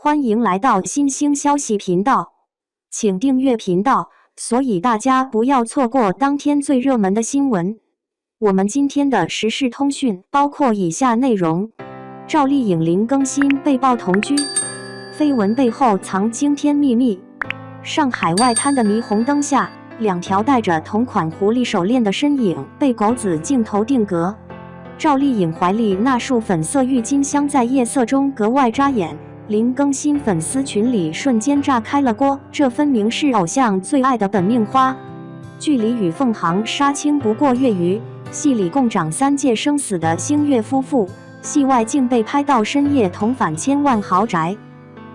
欢迎来到新兴消息频道，请订阅频道，所以大家不要错过当天最热门的新闻。我们今天的时事通讯包括以下内容：赵丽颖零更新被曝同居，绯闻背后藏惊天秘密。上海外滩的霓虹灯下，两条戴着同款狐狸手链的身影被狗子镜头定格。赵丽颖怀里那束粉色郁金香在夜色中格外扎眼。零更新粉丝群里瞬间炸开了锅，这分明是偶像最爱的本命花。距离与凤航杀青不过月余，戏里共长3届生死的星月夫妇，戏外竟被拍到深夜同返千万豪宅。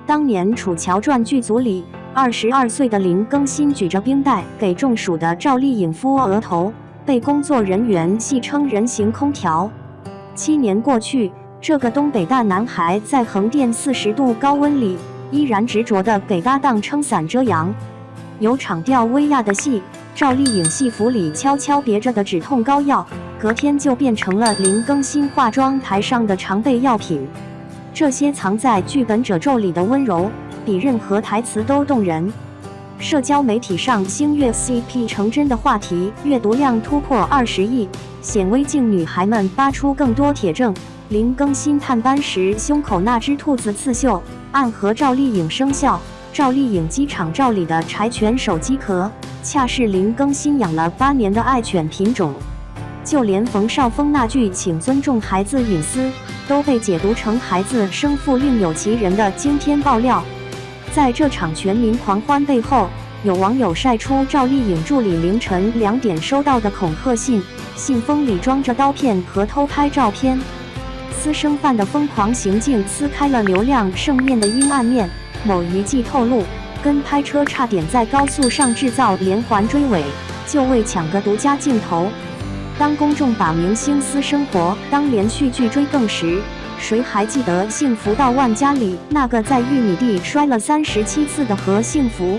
当年《楚乔传》剧组里，22岁的零更新举着冰袋给中暑的赵丽颖敷额头，被工作人员戏称人形空调。7年过去，这个东北大男孩在横店40度高温里，依然执着地给搭档撑伞遮阳。有场调威亚的戏，赵丽颖戏服里悄悄别着的止痛膏药，隔天就变成了零更新化妆台上的常备药品。这些藏在剧本褶皱里的温柔，比任何台词都动人。社交媒体上星月 CP 成真的话题阅读量突破20亿，显微镜女孩们扒出更多铁证。零更新探班时胸口那只兔子刺绣，暗合赵丽颖生肖。赵丽颖机场照里的柴犬手机壳，恰是零更新养了8年的爱犬品种。就连冯绍峰那句请尊重孩子隐私，都被解读成孩子生父另有其人的惊天爆料。在这场全民狂欢背后，有网友晒出赵丽颖助理凌晨2点收到的恐吓信，信封里装着刀片和偷拍照片。私生饭的疯狂行径撕开了流量盛宴的阴暗面。某娱记透露，跟拍车差点在高速上制造连环追尾，就为抢个独家镜头。当公众把明星私生活当连续剧追更时，谁还记得《幸福到万家》里那个在玉米地摔了37次的何幸福？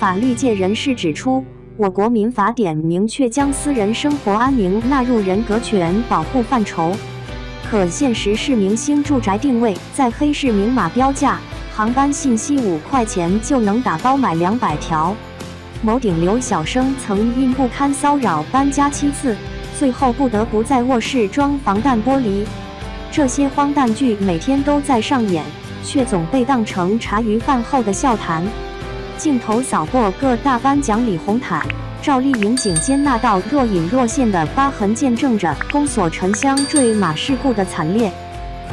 法律界人士指出，我国民法典明确将私人生活安宁纳入人格权保护范畴。可现实是明星住宅定位在黑市明码标价，航班信息5块钱就能打包买200条。某顶流小生曾因不堪骚扰搬家7次，最后不得不在卧室装防弹玻璃。这些荒诞剧每天都在上演，却总被当成茶余饭后的笑谈。镜头扫过各大颁奖礼红毯，赵丽颖颈间那道若隐若现的疤痕，见证着宫锁沉香坠马事故的惨烈。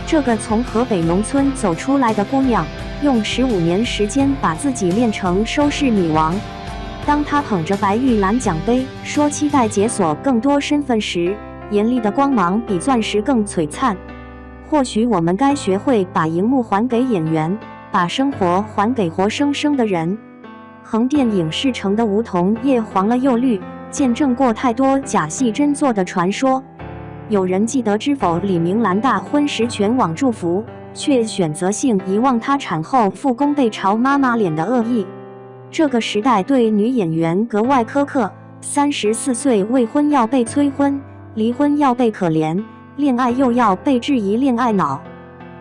这个从河北农村走出来的姑娘，用15年时间把自己练成收视女王。当她捧着白玉兰奖杯，说期待解锁更多身份时，眼里的光芒比钻石更璀璨。或许我们该学会把荧幕还给演员，把生活还给活生生的人。横店影视城的梧桐叶黄了又绿，见证过太多假戏真做的传说。有人记得知否李明兰大婚时全网祝福，却选择性遗忘她产后复工被嘲妈妈脸的恶意。这个时代对女演员格外苛刻，34岁未婚要被催婚，离婚要被可怜，恋爱又要被质疑恋爱脑。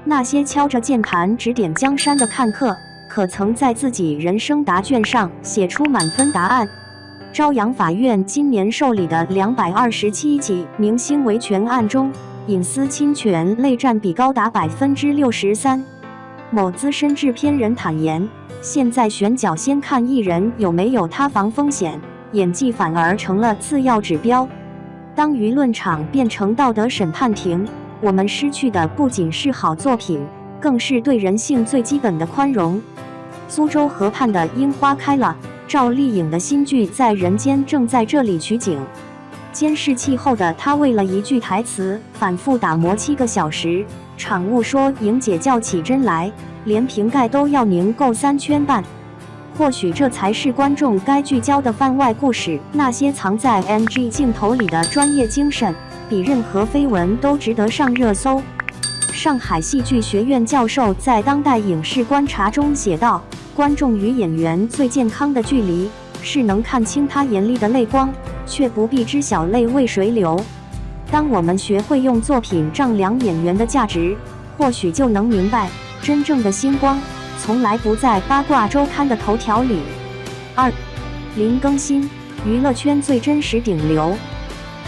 那些敲着键盘指点江山的看客，可曾在自己人生答卷上写出满分答案？朝阳法院今年受理的227起明星维权案中，隐私侵权类占比高达63%。某资深制片人坦言，现在选角先看艺人有没有塌房风险，演技反而成了次要指标。当舆论场变成道德审判庭，我们失去的不仅是好作品，更是对人性最基本的宽容。苏州河畔的樱花开了，赵丽颖的新剧在人间正在这里取景。监视器后的她为了一句台词反复打磨7个小时，场务说莹姐叫起针来，连瓶盖都要拧够3圈半。或许这才是观众该聚焦的番外故事，那些藏在 NG 镜头里的专业精神，比任何绯闻都值得上热搜。上海戏剧学院教授在《当代影视观察》中写道，观众与演员最健康的距离，是能看清他眼里的泪光，却不必知晓泪为谁流。当我们学会用作品丈量演员的价值，或许就能明白，真正的星光从来不在八卦周刊的头条里。2. 林更新，娱乐圈最真实顶流。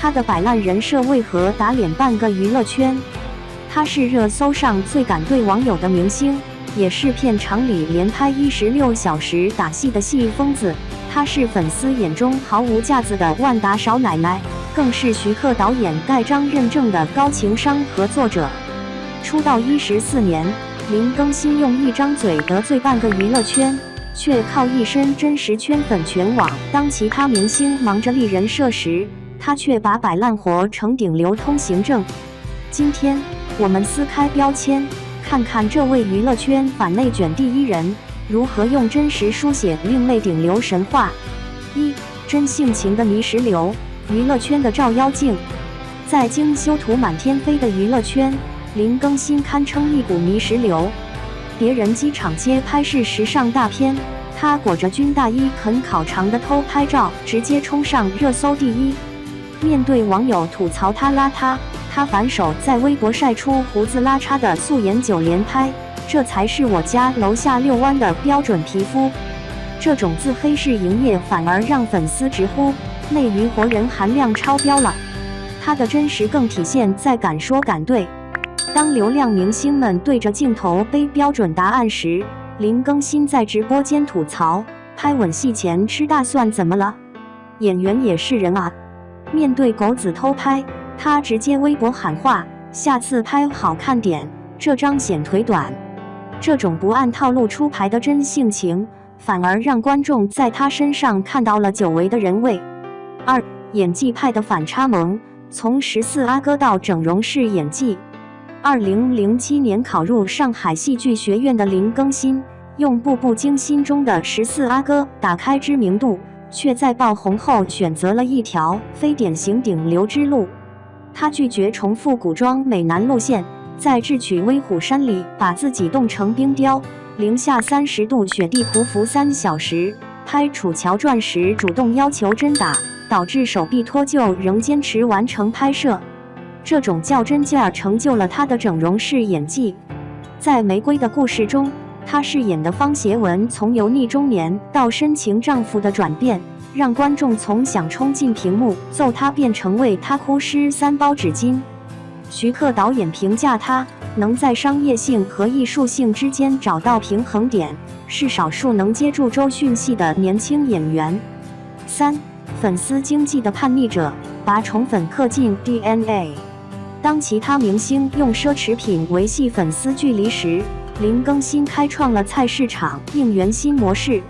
他的摆烂人设为何打脸半个娱乐圈？他是热搜上最敢对网友的明星，也是片场里连拍16小时打戏的戏疯子。他是粉丝眼中毫无架子的万达少奶奶，更是徐克导演盖章认证的高情商合作者。出道14年，林更新用一张嘴得罪半个娱乐圈，却靠一身真实圈粉全网。当其他明星忙着立人设时，他却把摆烂活成顶流通行证。今天我们撕开标签，看看这位娱乐圈反内卷第一人如何用真实书写另类顶流神话。1. 真性情的泥石流，娱乐圈的照妖镜。在经修图满天飞的娱乐圈，林更新堪称一股泥石流。别人机场街拍是时尚大片，他裹着军大衣啃烤肠的偷拍照直接冲上热搜第一。面对网友吐槽他邋遢，他反手在微博晒出胡子拉碴的素颜9连拍，这才是我家楼下遛弯的标准皮肤。这种自黑式营业反而让粉丝直呼内娱活人含量超标了。他的真实更体现在敢说敢对。当流量明星们对着镜头背标准答案时，林更新在直播间吐槽：拍吻戏前吃大蒜怎么了？演员也是人啊。面对狗子偷拍，他直接微博喊话：下次拍好看点，这张显腿短。这种不按套路出牌的真性情，反而让观众在他身上看到了久违的人味。2. 演技派的反差萌，从14阿哥到整容式演技。2007年考入上海戏剧学院的林更新，用《步步惊心》中的14阿哥打开知名度，却在爆红后选择了一条非典型顶流之路。他拒绝重复古装美男路线，在智取威虎山里把自己冻成冰雕，零下30度雪地匍匐3小时，拍《楚乔传》时主动要求真打，导致手臂脱臼仍坚持完成拍摄。这种较真劲儿成就了他的整容式演技。在《玫瑰的故事》中，他饰演的方协文从油腻中年到深情丈夫的转变，让观众从想冲进屏幕揍他变成为他哭湿3包纸巾。徐克导演评价他能在商业性和艺术性之间找到平衡点，是少数能接住周迅戏的年轻演员。3. 粉丝经济的叛逆者，把宠粉刻进 DNA。当其他明星用奢侈品维系粉丝距离时，林更新开创了菜市场应援新模式。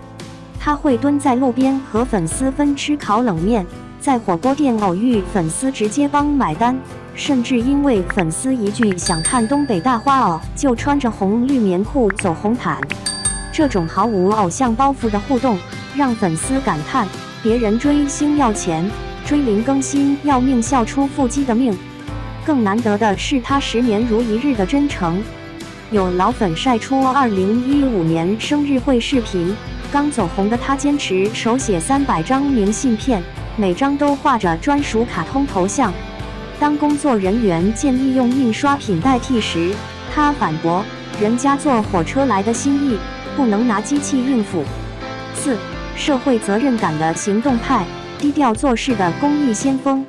他会蹲在路边和粉丝分吃烤冷面，在火锅店偶遇粉丝直接帮买单，甚至因为粉丝一句想看东北大花哦，就穿着红绿棉裤走红毯。这种毫无偶像包袱的互动，让粉丝感叹：别人追星要钱，追林更新要命，笑出腹肌的命。更难得的是他10年如一日的真诚。有老粉晒出2015年生日会视频，刚走红的他坚持手写300张明信片，每张都画着专属卡通头像。当工作人员建议用印刷品代替时，他反驳：人家坐火车来的心意，不能拿机器应付。4. 社会责任感的行动派，低调做事的公益先锋。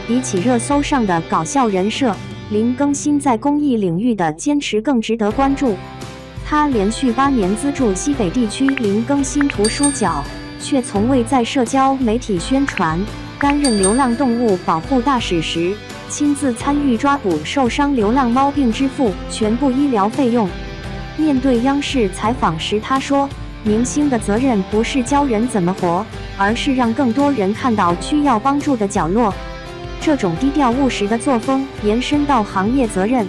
比起热搜上的搞笑人设，林更新在公益领域的坚持更值得关注。他连续8年资助西北地区林更新图书角，却从未在社交媒体宣传。担任流浪动物保护大使时，亲自参与抓捕受伤流浪猫，并支付全部医疗费用。面对央视采访时，他说：明星的责任不是教人怎么活，而是让更多人看到需要帮助的角落。这种低调务实的作风延伸到行业责任。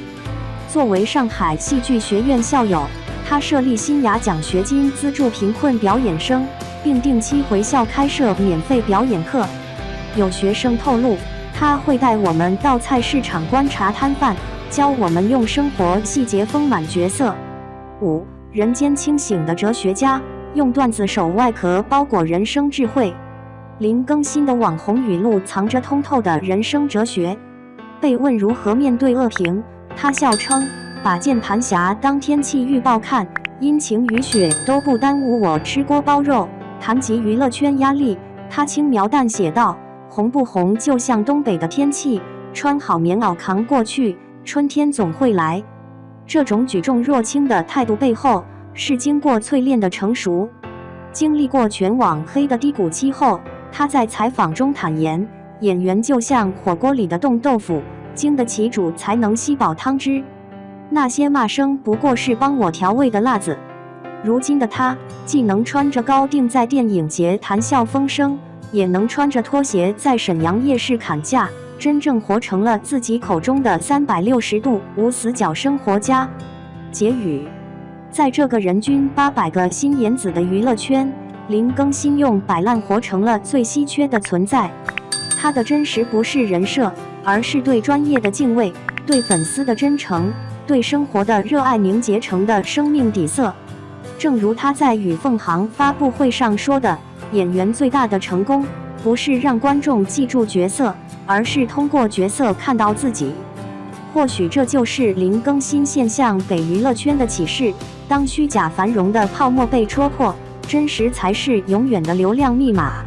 作为上海戏剧学院校友，他设立新雅奖学金资助贫困表演生，并定期回校开设免费表演课。有学生透露，他会带我们到菜市场观察摊贩，教我们用生活细节丰满角色。5. 人间清醒的哲学家，用段子手外壳包裹人生智慧。林更新的网红语录藏着通透的人生哲学。被问如何面对恶评，他笑称：把键盘侠当天气预报看，阴晴雨雪都不耽误我吃锅包肉。谈及娱乐圈压力，他轻描淡写道：“红不红就像东北的天气，穿好棉袄扛过去，春天总会来。”这种举重若轻的态度背后，是经过淬炼的成熟。经历过全网黑的低谷期后，他在采访中坦言，演员就像火锅里的冻豆腐，经得起煮才能吸饱汤汁。那些骂声不过是帮我调味的辣子。如今的他，既能穿着高定在电影节谈笑风生，也能穿着拖鞋在沈阳夜市砍价，真正活成了自己口中的360度无死角生活家。结语：在这个人均800个心眼子的娱乐圈，林更新用摆烂活成了最稀缺的存在。他的真实不是人设，而是对专业的敬畏，对粉丝的真诚，对生活的热爱凝结成的生命底色。正如他在与凤航发布会上说的，演员最大的成功，不是让观众记住角色，而是通过角色看到自己。或许这就是林更新现象给娱乐圈的启示：当虚假繁荣的泡沫被戳破，真实才是永远的流量密码。